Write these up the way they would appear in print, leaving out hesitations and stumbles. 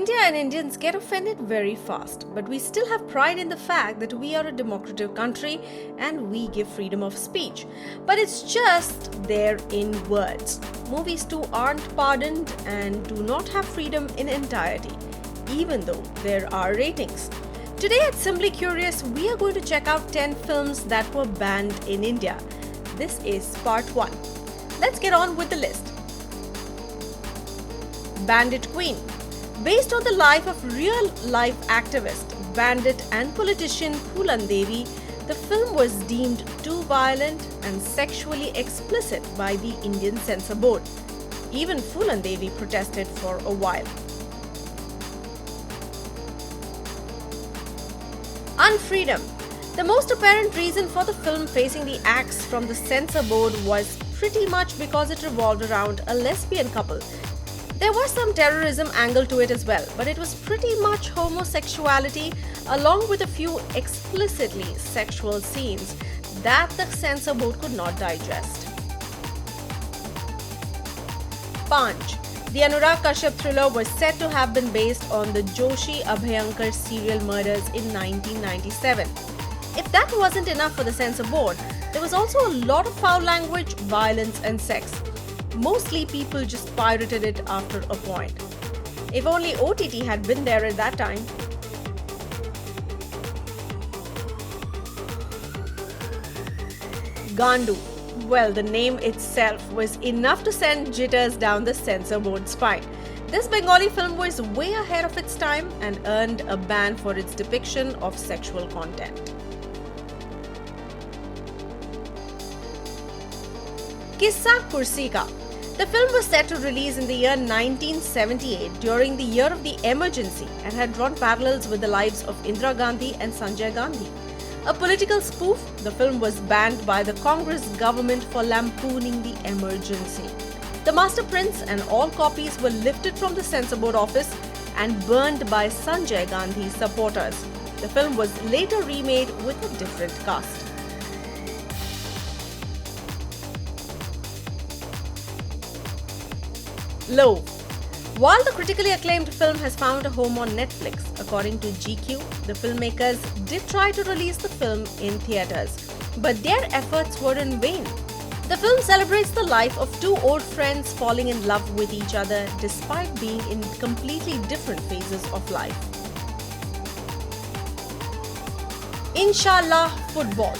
India and Indians get offended very fast, but we still have pride in the fact that we are a democratic country and we give freedom of speech. But it's just there in words. Movies too aren't pardoned and do not have freedom in entirety, even though there are ratings. Today at Simbly Curious, we are going to check out 10 films that were banned in India. This is part 1. Let's get on with the list. Bandit Queen. Based on the life of real-life activist, bandit and politician Phulan Devi, the film was deemed too violent and sexually explicit by the Indian Censor Board. Even Phulan Devi protested for a while. Unfreedom. The most apparent reason for the film facing the axe from the Censor Board was pretty much because it revolved around a lesbian couple. There was some terrorism angle to it as well, but it was pretty much homosexuality along with a few explicitly sexual scenes that the Censor Board could not digest. Panch. The Anurag Kashyap thriller was said to have been based on the Joshi Abhyankar serial murders in 1997. If that wasn't enough for the Censor Board, there was also a lot of foul language, violence and sex. Mostly people just pirated it after a point. If only OTT had been there at that time. Gandu. Well, the name itself was enough to send jitters down the Censor Board's spine. This Bengali film was way ahead of its time and earned a ban for its depiction of sexual content. Kissa Kursi Ka. The film was set to release in the year 1978 during the year of the emergency and had drawn parallels with the lives of Indira Gandhi and Sanjay Gandhi. A political spoof, the film was banned by the Congress government for lampooning the emergency. The Master Prints and all copies were lifted from the Censor Board office and burned by Sanjay Gandhi's supporters. The film was later remade with a different cast. Low. While the critically acclaimed film has found a home on Netflix, according to GQ, the filmmakers did try to release the film in theatres, but their efforts were in vain. The film celebrates the life of two old friends falling in love with each other despite being in completely different phases of life. Inshallah Football.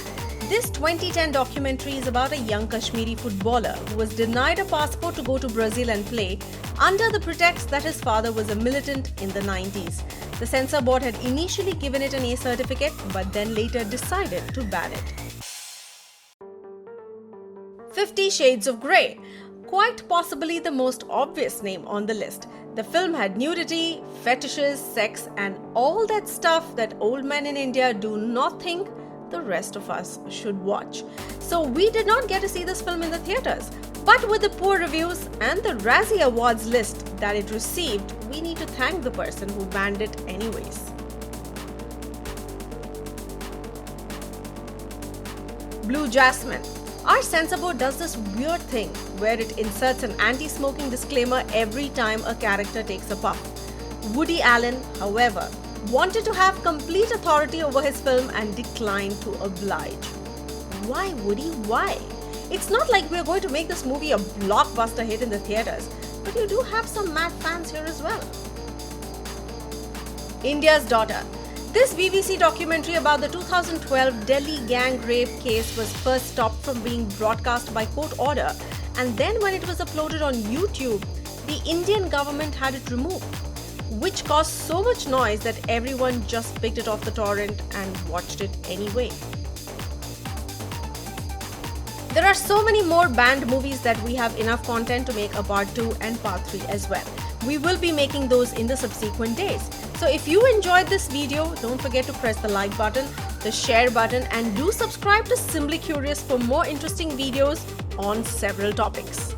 This 2010 documentary is about a young Kashmiri footballer who was denied a passport to go to Brazil and play under the pretext that his father was a militant in the 90s. The Censor Board had initially given it an A certificate but then later decided to ban it. 50 Shades of Grey. Quite possibly the most obvious name on the list. The film had nudity, fetishes, sex and all that stuff that old men in India do not think the rest of us should watch. So we did not get to see this film in the theatres. But with the poor reviews and the Razzie Awards list that it received, we need to thank the person who banned it anyways. Blue Jasmine. Our Censor Board does this weird thing where it inserts an anti-smoking disclaimer every time a character takes a puff. Woody Allen, however, wanted to have complete authority over his film and declined to oblige. Why, Woody? Why? It's not like we're going to make this movie a blockbuster hit in the theatres, but you do have some mad fans here as well. India's Daughter. This BBC documentary about the 2012 Delhi gang rape case was first stopped from being broadcast by court order, and then when it was uploaded on YouTube, the Indian government had it removed, which caused so much noise that everyone just picked it off the torrent and watched it anyway. There are so many more banned movies that we have enough content to make a part 2 and part 3 as well. We will be making those in the subsequent days. So if you enjoyed this video, don't forget to press the like button, the share button and do subscribe to Simbly Curious for more interesting videos on several topics.